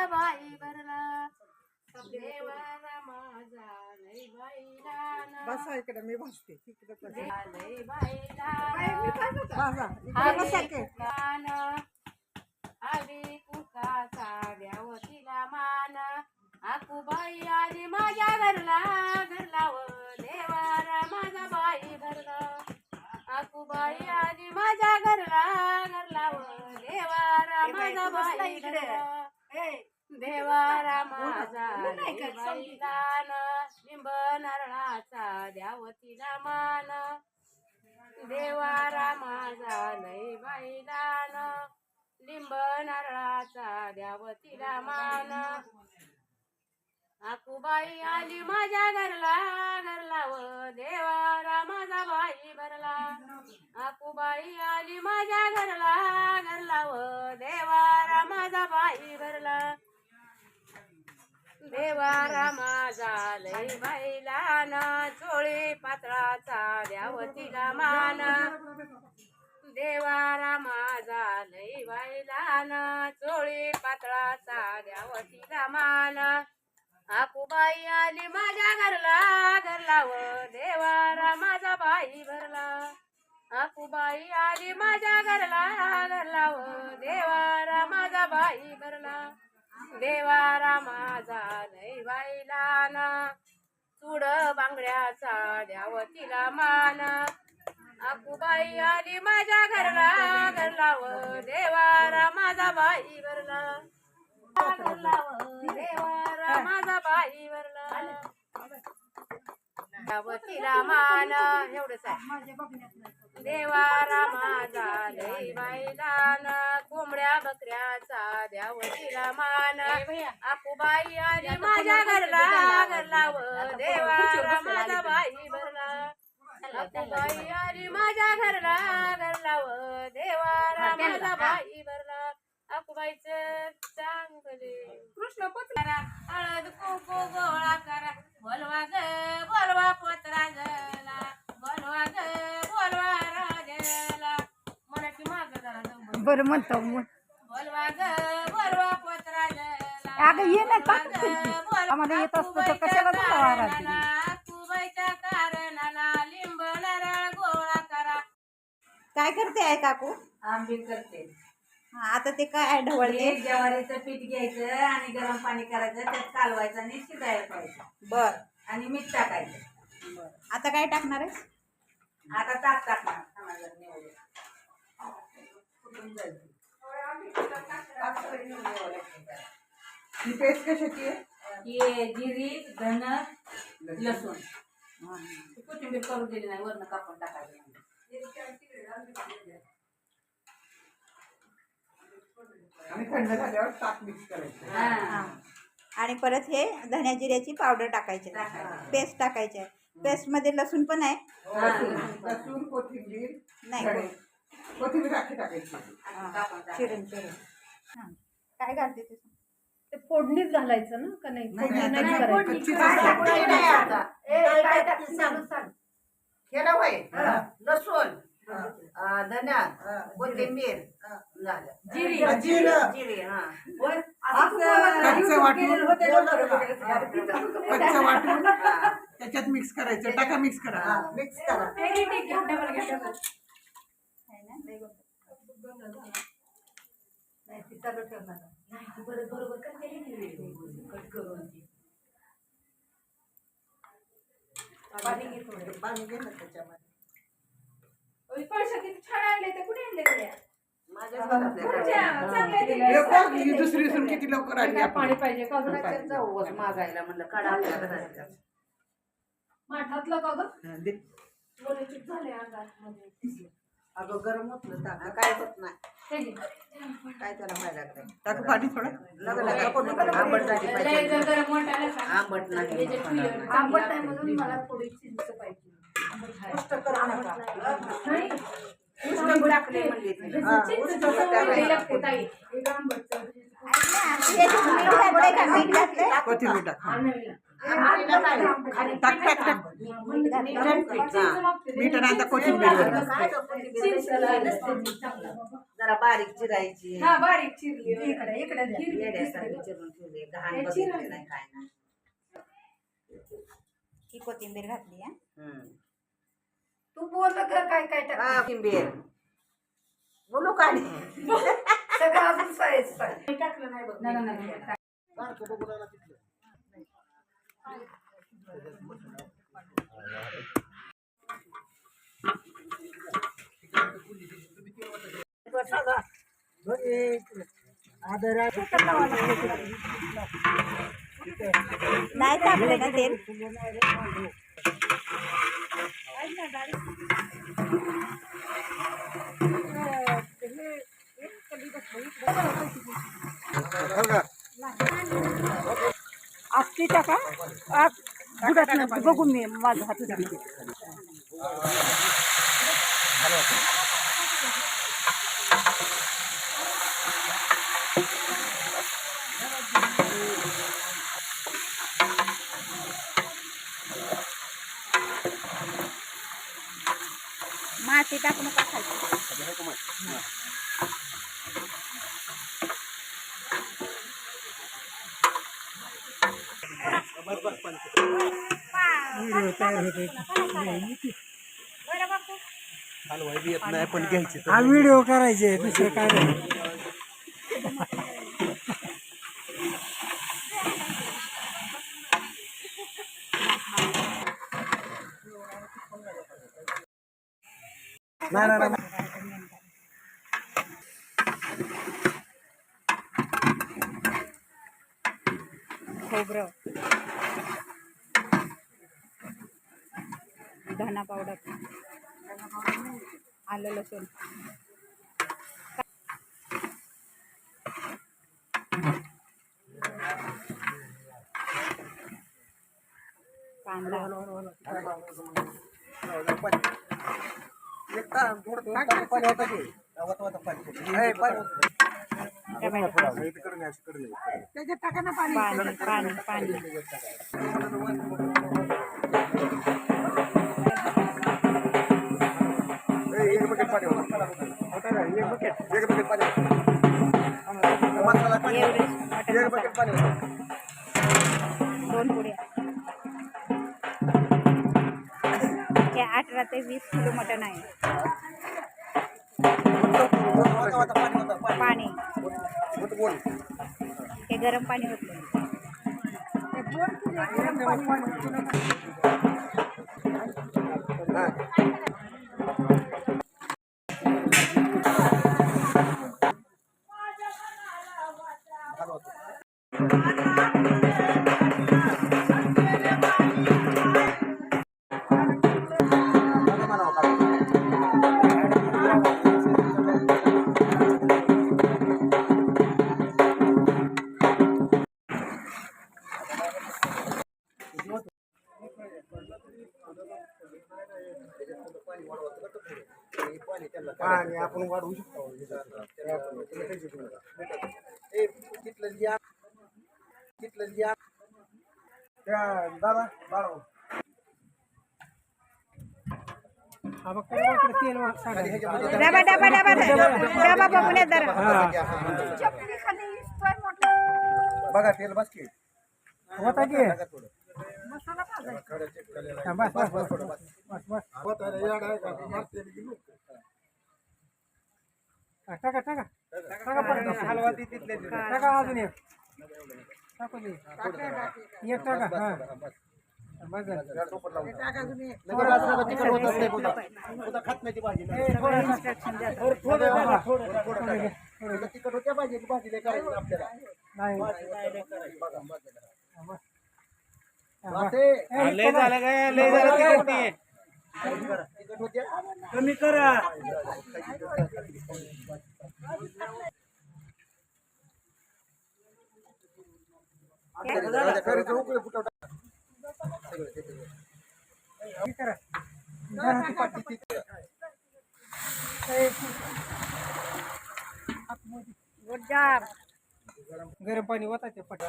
बाई भरला देवारा माझा लई बाईला बसा इकडे मी बसते इकडे लई बाईला आली कुकाचा द्यावतीला मान आकुबाई आली माझ्या घरला व देवारा माझा बाई भरला आकुबाई आली माझ्या घरला व देवारा माझा बाई भरला देवारा माझा बैलान लिंब नारळाचा द्यावतीला मान देवारा माझा लई बैलान लिंब नारळाचा द्यावतीला मान आकुबाई आली माझ्या घरला व देवारा माझा बाई भरला आकुबाई आली माझ्या घरला व देवारा माझा बाई भरला देवारा माझा लई बैलान चोळी पातळाचा द्यावतीला मान देवारा माझा लई बैलान चोळी पातळाचा द्यावतीला मान आकुबाई आली माझ्या घरला व देवारा माझा बाई भरला आकुबाई आली माझ्या घरला व देवारा माझा बाई भरला देवारा माझा लई बैलान चूड बांगड्याचा द्यावतीला मान आकुबाई आली माझ्या घरला व देवारा माझा बाई भरला देवारा माझा बाई भरला द्यावतीला मान एवढंच आहे देवारा माझा लई बैलान कोंबड्या बकऱ्याचा द्यावतीला मान आकुबाई आली माझ्या घरला व देवारा माझा बाई भरला आकुबाई आली माझ्या घरला व देवारा माझा बाई भरला आकुबाईचं चांगले कृष्ण पत्रा हळद कुंकू गोळा करा बोलवा ग बोलवा पत्रा गला बोलवा ग बोलवा राजाला मराठी माग जरा बरं म्हणतो बोलवा ग बोलवा पत्रा गला अगं ये ना आम्हाला येत असतं तर कशाला आकुबाईच्या कारणाला लिंब नारळ गोळा करा काय करते आहे काकू आंबे करते आता ते काय ढवळते ज्वारीचं पीठ घ्यायचं आणि गरम पाणी करायचं त्यात कालवायचं आणि शिजायला ठेवायचं बर आणि मीठ टाकायचं बर आता काय टाकणार आहे आता ताक टाकणार समाजात निवडून ही पेस्ट कशाची आहे हे जिरी धन लसूण कोथिंबीर करून दिली नाही वरण कापून टाकायचं आणि थंड झाल्यावर ताक मिक्स करायचं आणि परत हे धण्या जिऱ्याची पावडर टाकायची पेस्ट टाकायची आहे पेस्ट मध्ये लसूण पण आहे लसूण कोथिंबीर नाही कोथिंबीर टाकायची चिरून काय घालते ते फोडणीच घालायचं ना का नाही लसूण धन्या कोथिंबीर जिरी जिरी त्याच्यात मिक्स करायचं टाका मिक्स करा मिक्स करा बरोबर कट करून पाणी घे थोडं पाणी घे ना त्याच्यामध्ये पैसे किती छान आणले ते कुठे आणले दुसरी सून किती लवकर आली पाणी पाहिजे का जाऊ मागायला म्हणलं काढा माठातलं का ग झाले अंगात अगं गरम होत ना काय होत नाही काय त्याला फायदा काय टाका पाणी थोडं आंबट झाली पाहिजे आंबट नाही आंबट आहे म्हणून मला थोडी चिंच पाहिजे टाकले म्हणले कोथिंबीर टाक टाक टाक टाक मीठ आणि आता कोथिंबीर जरा बारीक चिरायची हा बारीक चिरली इकडे इकडे येड्यासारखी चिरून ठेवली घाण बघितली नाही काय नाही ही कोथिंबीर घातली हा. तू बोल ग काय काय टाक कोथिंबीर बोलू का नाही? सगळं अजून साईज टाकलं नाही बघ नाही, नाही, नाही. नाही टाकलं ना तेल आजची टाका बघून मी माझा हात माती टाकून नका खायची हा व्हिडिओ करायचे दुसरं काय नाही. नाही नाही खोबरं धना पावडर आलं लसूण कांदा पाणी पाणी पाणी दोन पुड्या हे 18 ते 20 किलो मटण आहे पाणी हे गरम पाणी होतं पाणी आपण वाढवू शकतो दादा बाळा तेल डबा डबा डबा डबा बघून येत बघा तेल बस की होता की टाका टाका टाका हलवा टाका अजून एक टाकू दे एक टाका हा कमी करा गुड जॉब गरम पाणी होता पट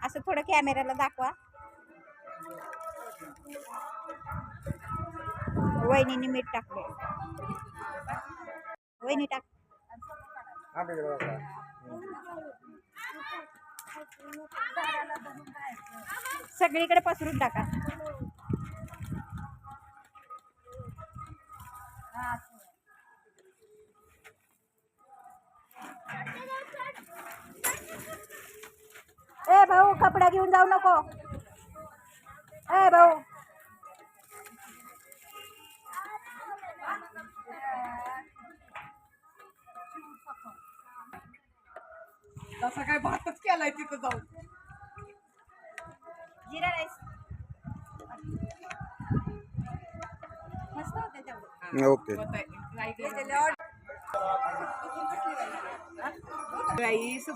असं थोडं कॅमेराला दाखवा. वहिनीने मीठ टाकले. वहिनी टाक. सगळीकडे पसरून टाका. ए भाऊ कपडा घेऊन जाऊ नको. ए भाऊ तसा काय भातच केलाय तिथं जाऊन. जिरा राईस मस्त होते तेवढं. ओके. राईस